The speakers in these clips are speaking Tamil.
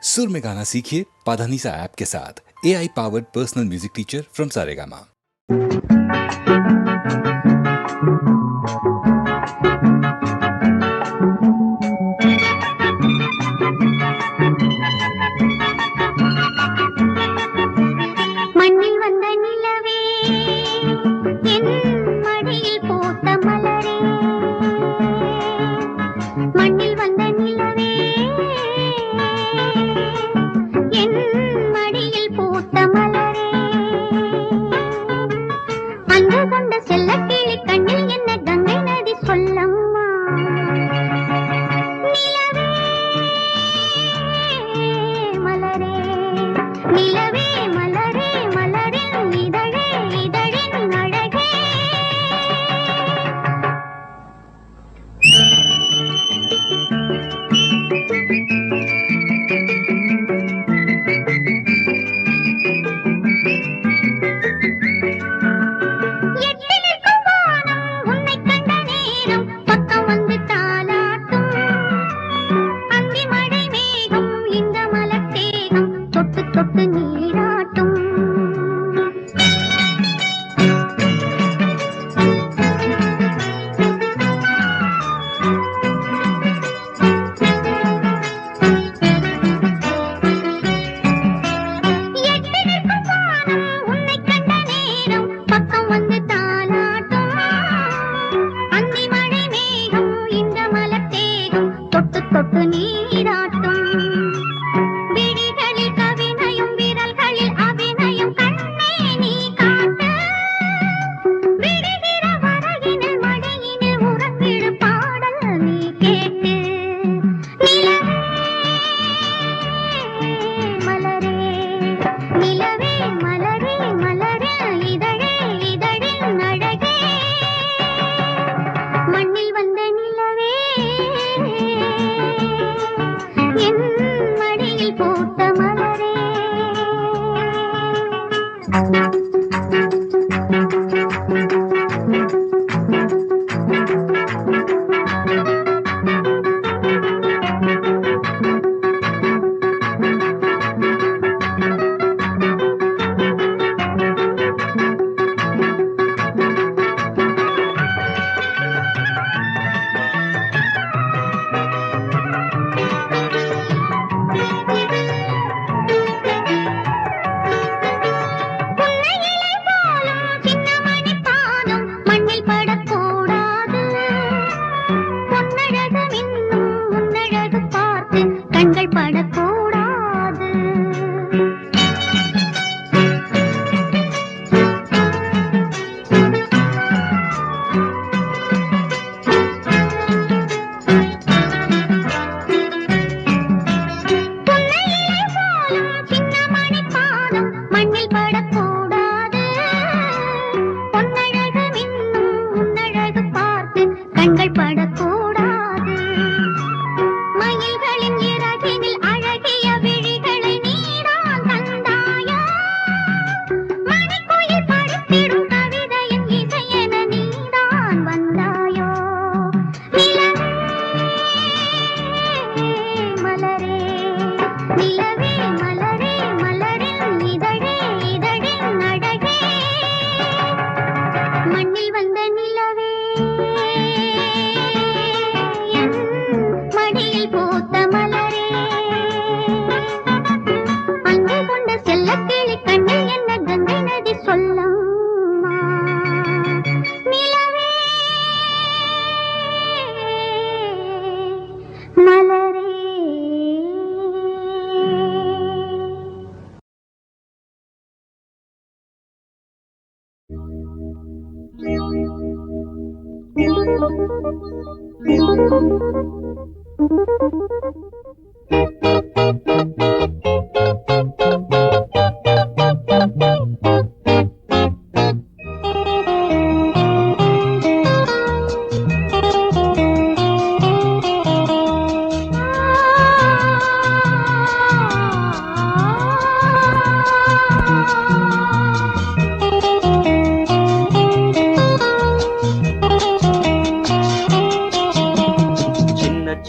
सुर में गाना सीखिए पाधानीसा ऐप के साथ। AI powered personal music teacher from Saregama. மண்ணில் வந்த நிலவே என் மடியில் பூத்த மலரே, மண்ணில் வந்த நிலவே என் மடியில் பூத்த மலரே, அன்று கொண்ட செல்லக்கிளி கண்ணில் என்ன கங்கை நதி சொல்லம்மா. நிலவே மலரே, நிலவே மலரே, மலரின் இதழே, இதழின் அழகே. எட்டி நிற்கும் வானம் உன்னைக் கண்ட நேரம் பக்கம் வந்து தாலாட்டும். அந்தி மழை மேகம் இந்த மலர் தேகம் தொட்டு தொட்டு நீராட்டும். எட்டி நிற்கும் வானம் உன்னைக் கண்ட நேரம் பக்கம் வந்து தாலாட்டும். அந்தி மழை மேகம் இந்த மலர் தேகம் தொட்டு தொட்டு நீராட்டும். விழிகளில் கவினையும் விரல்களில் அபிநயம் கண்ணே நீ காட்டு. விடுகிற வரையினில் மடியினில் உறங்கிடு பாடல் நீ கேட்டு. நிலவே மலரே, நிலவே மலரே, மலரின் இதழே, இதழின் அழகே. மண்ணில் வந்த நிலவே என் மடியில் பூத்த மலரே. புன்னையிலை போலும் சின்னமணி பாதம் மண்ணில் படக்கூடாது. பொன்னழகு மின்னும் உன்னழகு பார்த்து கண்கள் படக்கூடாது. புன்னையிலை போலும் சின்னமணி பாதம் மண்ணில் படக்கூடாது. பொன்னழகு மின்னும் உன்னழகு பார்த்து கண்கள் படக்கூடாது. மயில்களின் இறகினில் அழகிய விழிகளை நீதான் தந்தாயோ. மணிக்குயில் படித்திடும் கவிதையின் இசையென நீதான் வந்தாயோ. நிலவே மலரே, நிலவே மலரே, மலரின் இதழே, இதழின் அழகே. மண்ணில் வந்த நிலவே என் மடியில் பூத்த மலரே, அங்கு கொண்ட செல்லக்கிளி கண்ணில் என்ன கங்கை நதி சொல்லம்மா. நிலவே மலரே.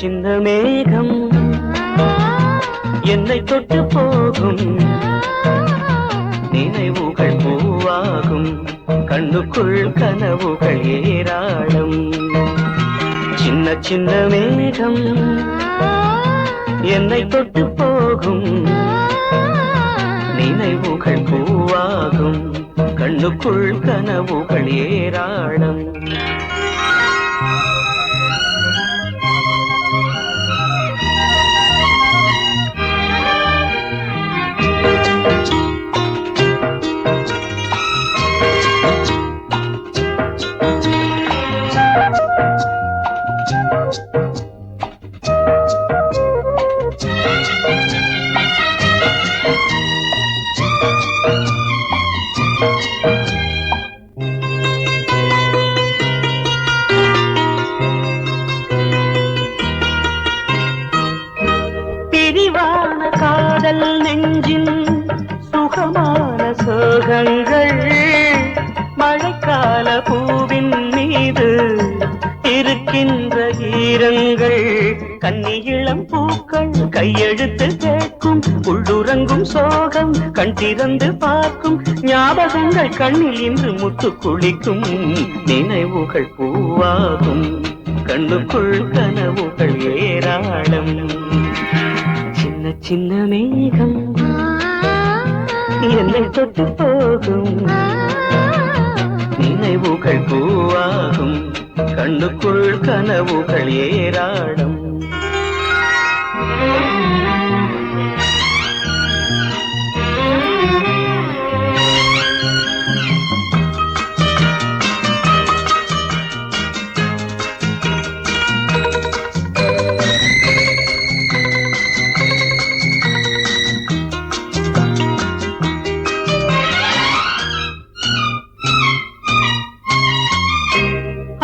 சின்ன மேகம் என்னை தொட்டு போகும் நினைவுகள் பூவாகும் கண்ணுக்குள் கனவுகள் ஏராளம் சின்ன சின்ன மேகம் என்னை தொட்டு போகும் நினைவுகள் பூவாகும் கண்ணுக்குள் கனவுகள் ஏராளம் பிரிவான காதல் நெஞ்சின் சுகமான சோகங்கள் மழைக்கால பூவின் மீது இருக்கின்ற ஈரங்கள் கன்னி இளம் பூக்கள் கையெழுத்து கேட்கும் உள்ளுறங்கும் சோகம் கண் திறந்து பார்க்கும் ஞாபகங்கள் கண்ணில் இன்று முத்து குளிக்கும் நினைவுகள் பூவாகும் கண்ணுக்குள் கனவுகள் ஏராளம் சின்ன சின்ன மேகம் என்னை தொட்டு போகும் நினைவுகள் பூவாகும் கண்ணுக்குள் கனவுகள் ஏராளம்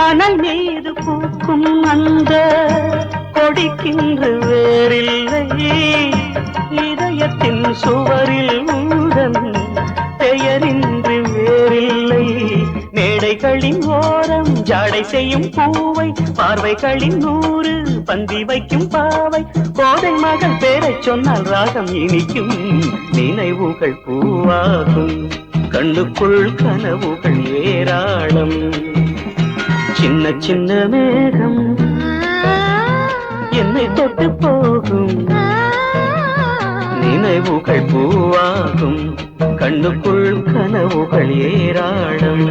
அனல் மீது பூக்கும் அந்த கொடிக்கின்ற வேறில்லை இதயத்தின் சுவரில் உடன் பெயரின்றி வேறில்லை மேடைகளின் ஓரம் ஜாடை செய்யும் பூவை பார்வைகளின் 100 பந்தி வைக்கும் பாவை கோதை மகள் பேரை சொன்னால் ராகம் இனிக்கும் நினைவுகள் பூவாகும் கண்ணுக்குள் கனவுகள் ஏராளம் சின்ன சின்ன மேகம் என்னை தொட்டு போகும் நினைவுகள் பூவாகும் கண்ணுக்குள் கனவுகள் ஏராளம்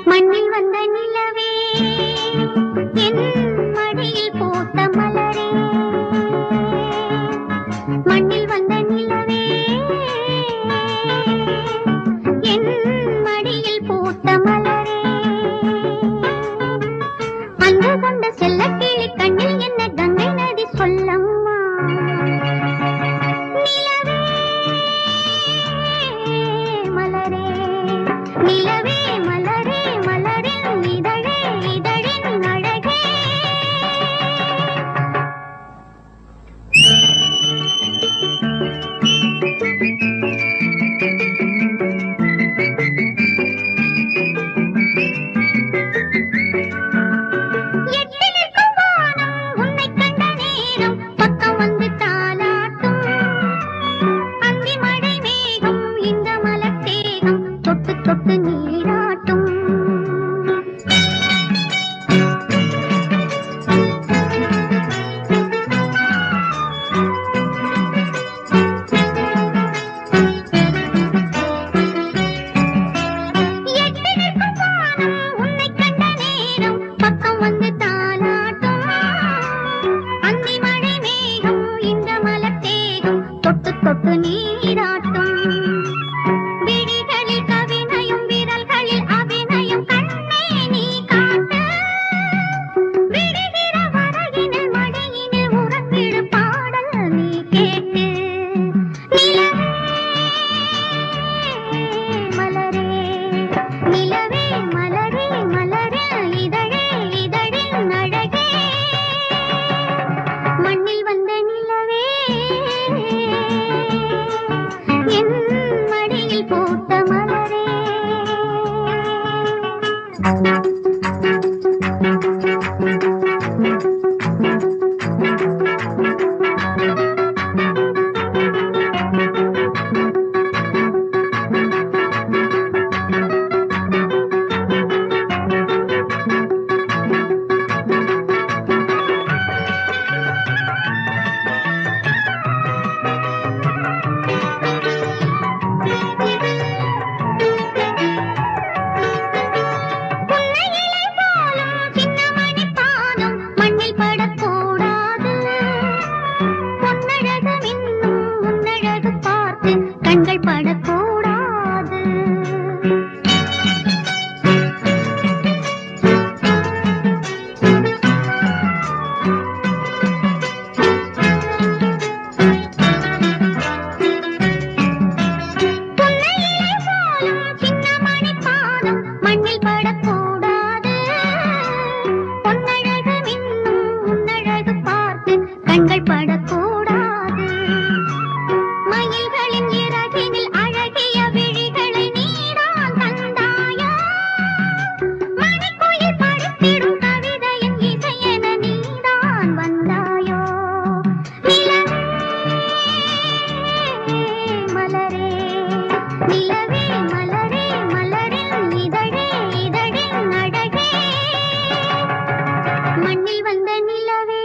மண்ணில் வந்த நிலவே என் மடியில் பூத்த மலரே மண்ணில் வந்த நிலவே என் மடியில் பூத்த மலரே அன்று கொண்ட செல்லக்கிளி கண்ணில் என்ன கங்கை நதி சொல்லம்மா நிலவே மலரே நிலவே மலரே மலரின் இதழே இதழின் அழகே எட்டி நிற்கும் வானம் உன்னை கண்ட நேரம் பக்கம் வந்து தாலாட்டும் அந்தி மழை மேகம் இந்த மலர் தேகம் தொட்டு தொட்டு நீராட்டும் எட்டி நிற்கும் வானம் உன்னை கண்ட நேரம் பக்கம் வந்து தாலாட்டும் அந்தி மழை மேகம் இந்த மலர் தேகம் தொட்டு தொட்டு நீராட்டும் விழிகளில் கவினையும் விரல்களில் அபிநயம் கண்ணே நீ காட்டு விடுகிற வரையினில் மடியினில் உறங்கிடு பாடல் நீ கேட்டு நிலவே மலரே நிலவே மலரே மலரே இதழே இதழின் அழகே மண்ணில் வந்த நிலவே என் மடியில் பூத்த மலரே. புன்னையிலை போலும் சின்னமணி பாதம் மண்ணில் படக்கூடாது. பொன்னழகு மின்னும் உன்னழகு பார்த்து கண்கள் படக்கூடாது. புன்னையிலை போலும் சின்னமணி பாதம் மண்ணில் படக்கூடாது. பொன்னழகு மின்னும் உன்னழகு பார்த்து கண்கள் படக்கூடாது. மயில்களின் இறகினில் அழகிய விழிகளை நீதான் தந்தாயோ. மணிக்குயில் படித்திடும் கவிதையின் இசையென நீதான் வந்தாயோ. நிலவே மலரே, நிலவே மலரே, மலரின் இதழே, இதழின் அழகே. மண்ணில் வந்த நிலவே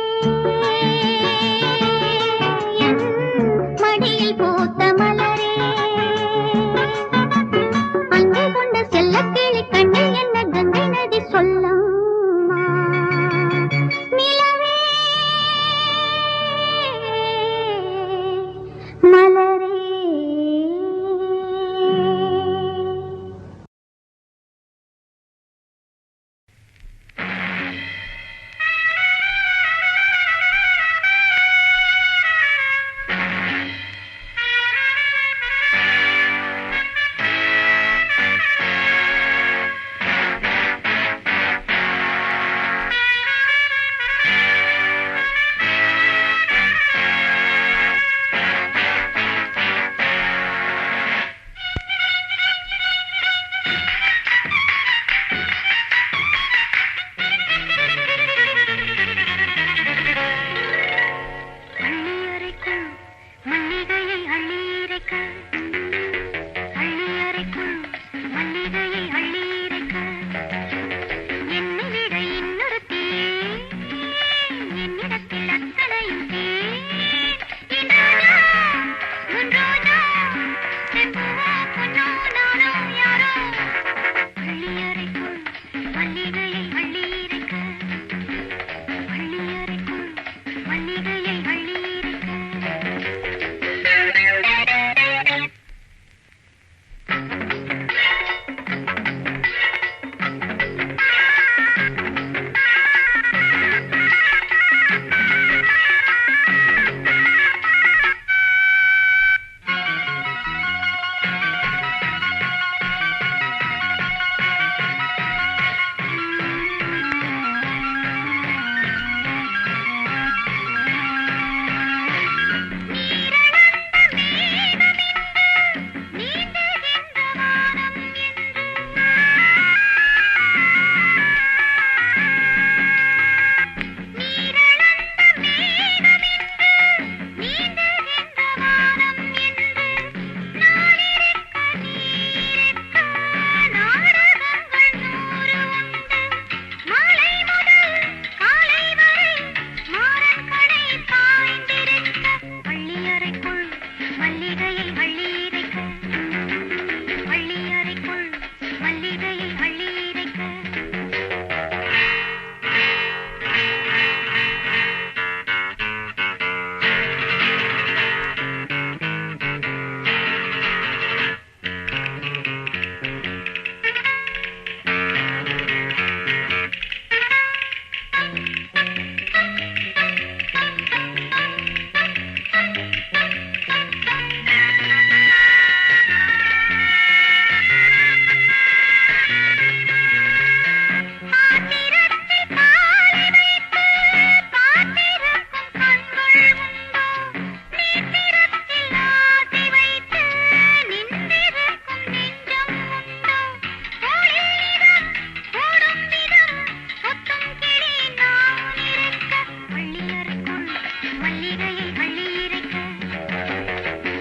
மல்லிகையை அள்ளி இறைக்க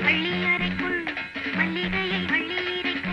அள்ளி அறைக்குள் மல்லிகையை அள்ளி இறைக்க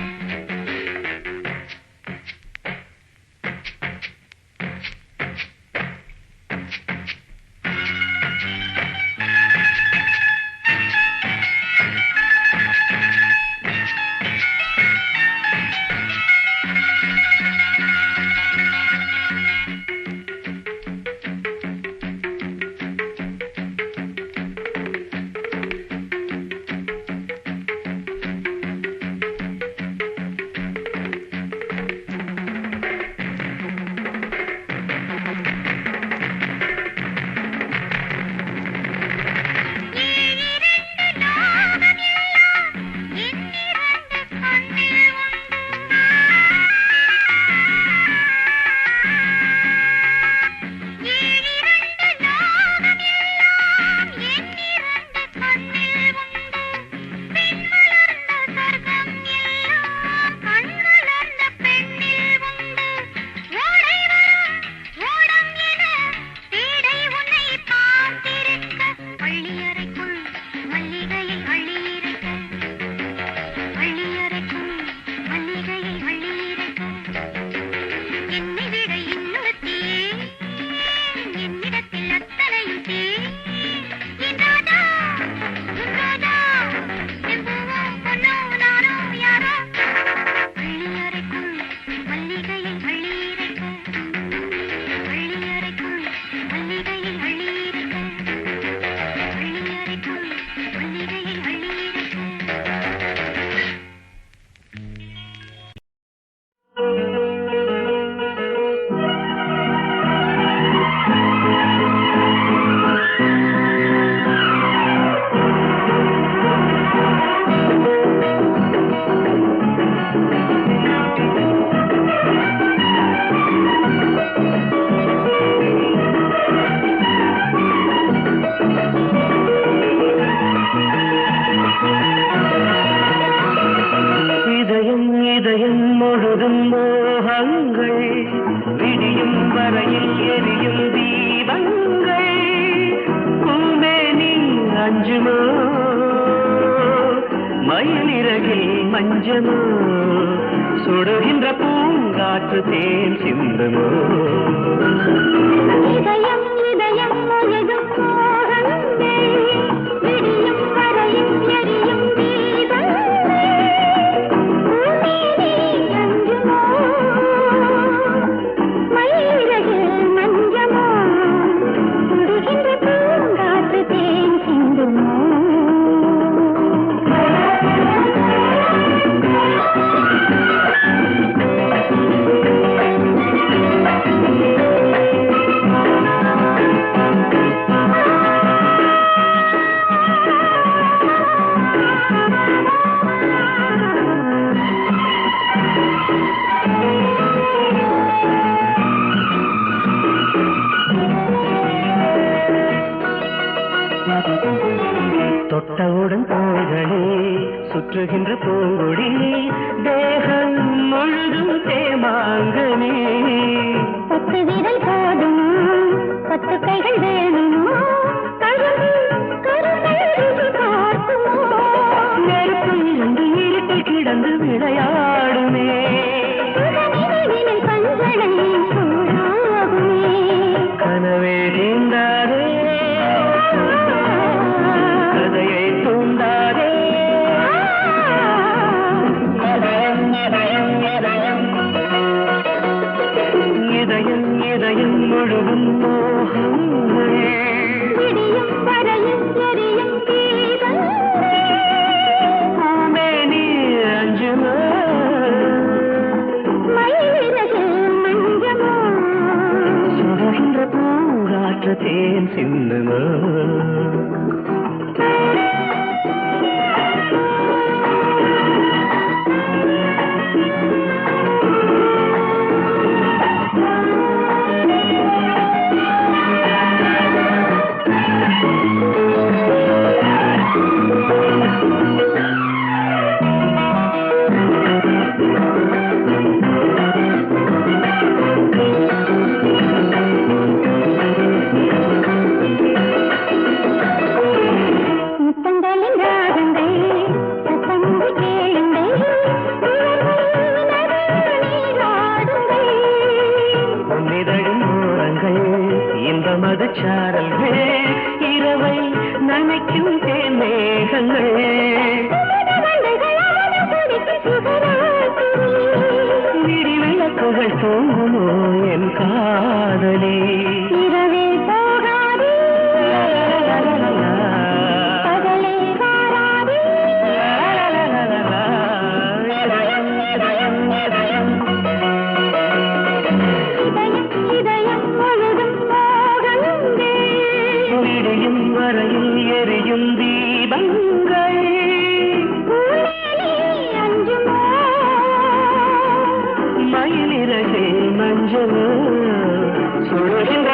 தொட்டவுடன் தோள்களே சுற்றுகின்ற பூங்கொடி தேகம் முழுதும் தேமாங்கனே 10 விரல் போதும் 10 கைகள் வேணுமோ நெருப்பு இருந்து இருட்டில் கிடந்து விளையாடுமே கனவே நீந்தாரே நினைக்கும் தேன் மேகங்கள் விடி விளக்குகள் தூங்குமோ என் காதலே இரவே போகாதே பகலே வாராதே இதயம் இதயம் இதயம் இதயம் இதயம் முழுதும் மோகங்கள் விடியும் வரையில் எரியும் தீபங்கள் பூமேனி அஞ்சுமோ மயிலிறகே மஞ்சள் சுடுகின்ற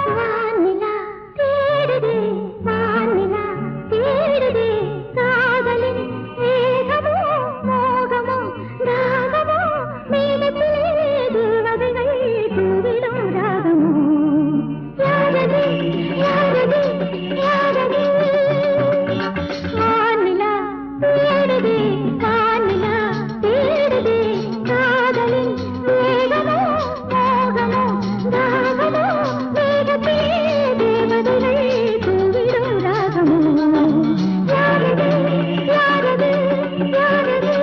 வானிலா தேடுதே வானிலா தேடுதே காதலின் வேகமோ மோகமோ ராகமோ மேகத்திலே தேவதைகள் தூவிடும் ராகமோ யாரது யாரது யாரது வானிலா தேடுதே வானிலா தேடுதே காதலின் வேகமோ மோகமோ ராகமோ மேகத்திலே தேவதைகள் தூவிடும் ராகமோ யாரது யாரது யாரது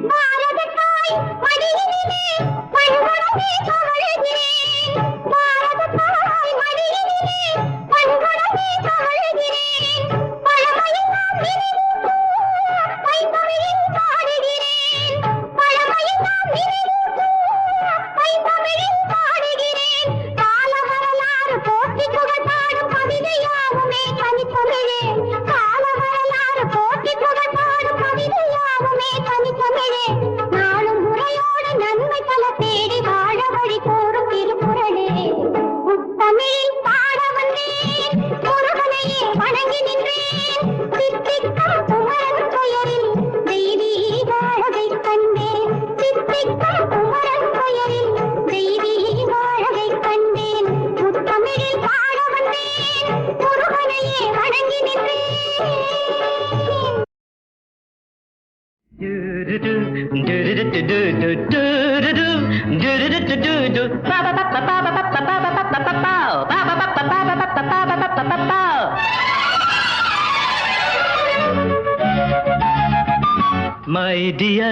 பாரத தாய் மடியினிலே பண்புடனே தவழுகிறேன். பாரத தாய் மடியினிலே பண்புடனே தவழுகிறேன். பழமையெல்லாம் நினைவூட்டும் பைந்தமிழில் பாடுகிறேன். பழமையெல்லாம் நினைவூட்டும் பைந்தமிழில் பாடுகிறேன். கால வரலாறு போற்றி புகழ்பாடும் கவிதையாவுமே தனித்தமிழே. கால வரலாறு போற்றி புகழ்பாடும் கவிதையாவுமே தனித்தமிழே. நாளும் முறையோடு நன்மை பல தேடி வாழ வழி கோரும் திருக்குறளே. முத்தமிழில் பாட வந்தேன், முருகனையே வணங்கி நின்றேன். சித்திக்கும் குமரன் பெயரில் தெய்வீக அழகைக் கண்டேன். சித்திக்கும் குமரன் பெயரில் தெய்வீக அழகைக் கண்டேன். முத்தமிழில் பாட வந்தேன், முருகனையே வணங்கி நின்றேன். My dear,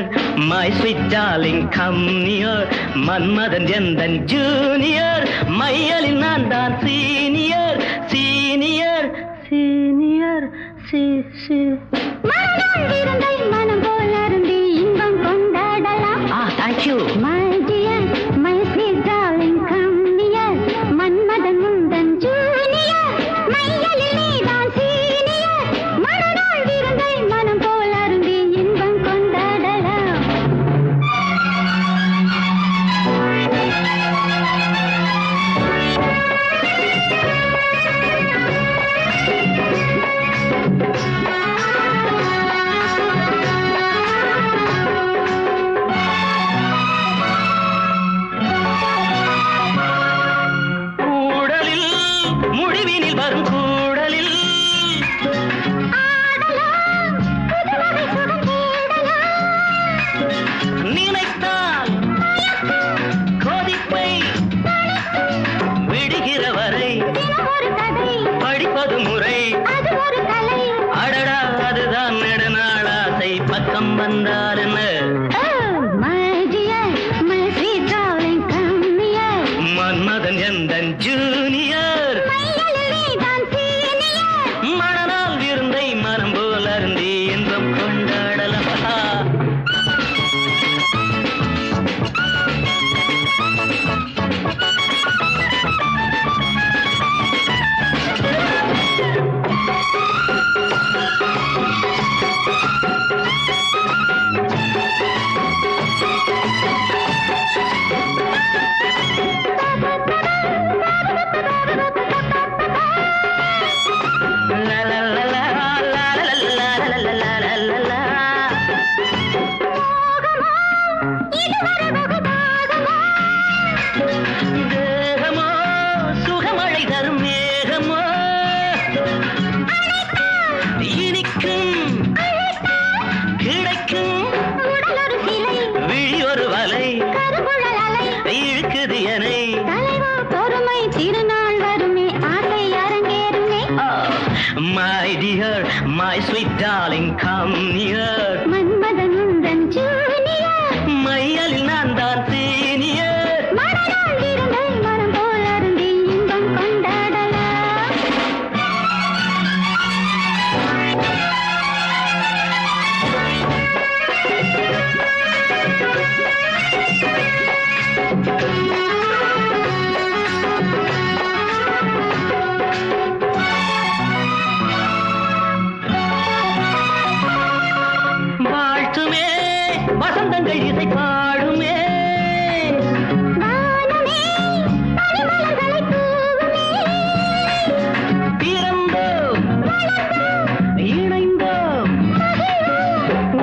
my sweet darling, come near. Manmadhan எந்தன் junior, மையலில் நான் தான் senior, senior, senior, மனம் விருந்தை மனம் போல் அருந்தி இன்பம் கொண்டாடலாம். thank you. My dear, my sweet darling, come near. Manmadhan முந்தன் junior, மையலில் நீதான் senior. மனநாள் விருந்தை மனம் போல் அருந்தி இன்பம் கொண்டாடலாம். கூடலில் முடிவினில் வரும் கூடலில் ஆடலாம், புதுவகை சுகம் தேடலாம். நினைத்தால் கொதிப்பை விடுகிற வரை தினம் ஒரு கதை, படிப்பது முறை. அது ஒரு கலை. அடடா அதுதான் நெடுநாள் ஆசை, பக்கம் வந்தால் என்ன? Oh, my dear, my sweet darling, come near. Manmadhan எந்தன் ஜூனியர், மையலில் நீதான் senior. மணநாள் விருந்தை மனம் போல் அருந்தி இன்பம் கொண்டாடலாம். La la la la la la la la la la la la la. இதுவரை முகதாகமா, தேகமோ சுகமழை தரும் மேகமோ, இனிக்கும் கிடைக்கும் உடல் ஒரு சிலை, விழி ஒரு வலை, கருங்குழல் அலை. இழுக்குது எனை. தலைவா பொறுமை, திருநாள் வருமே, ஆசை அரங்கேறுமே. My dear, my sweet darling, come near. Manmadhan முந்தன் junior. மையலில் நான் தான் senior. மனநாள் விருந்தை மனம் போல் அருந்தி இன்பம் கொண்டாடலாம். வாழ்த்துமே வசந்தங்கள் இசை பாடுமே, வானமே பனிமலர்களை தூவுமே. பிறந்தோம் இணைந்தோம்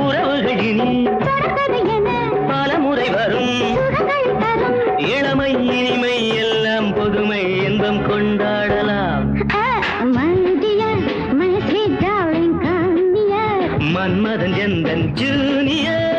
உறவுகள் இனி தொடர்கதை என பலமுறை வரும். சுகங்கள் தரும். இளமை இனிமை எல்லாம் புதுமை இன்பம் கொண்டாடலாம். My dear, my sweet darling, come near. Manmadhan எந்தன் ஜூனியர்,